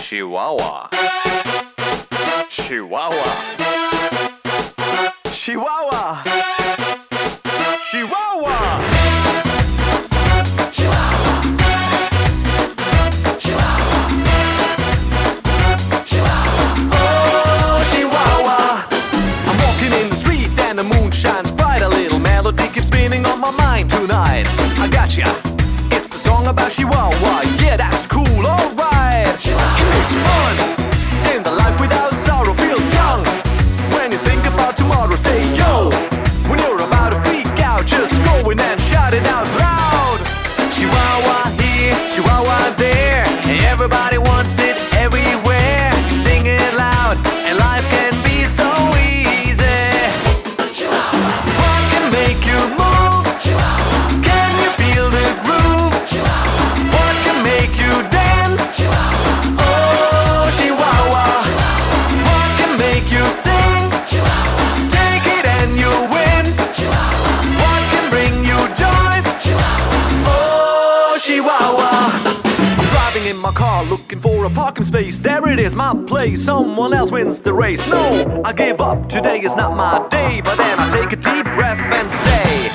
Chihuahua. Chihuahua. Chihuahua. Chihuahua. Oh, Chihuahua. I'm walking in the street and the moon shines bright. A little melody keeps spinning on my mind tonight. I gotcha. It's the song about Chihuahua. Yeah, that's cool, alright. It makes fun. In the life without sorrow feels young. When you think about tomorrow, say yo. When you're about to freak out, just go in and shout it out loud. Chihuahua here, Chihuahua there. Everybody wants it everywhere. Sing it loud, and life can be so easy. What can make you move? Can you feel the groove? What can make you dance? Oh, Chihuahua. What can make you sing? Take it and you win. What can bring you joy? Oh, Chihuahua. I'm driving in my car looking for a parking space. There it is, my place. Someone else wins the race. No, I give up. Today is not my day. But then I take a deep breath and say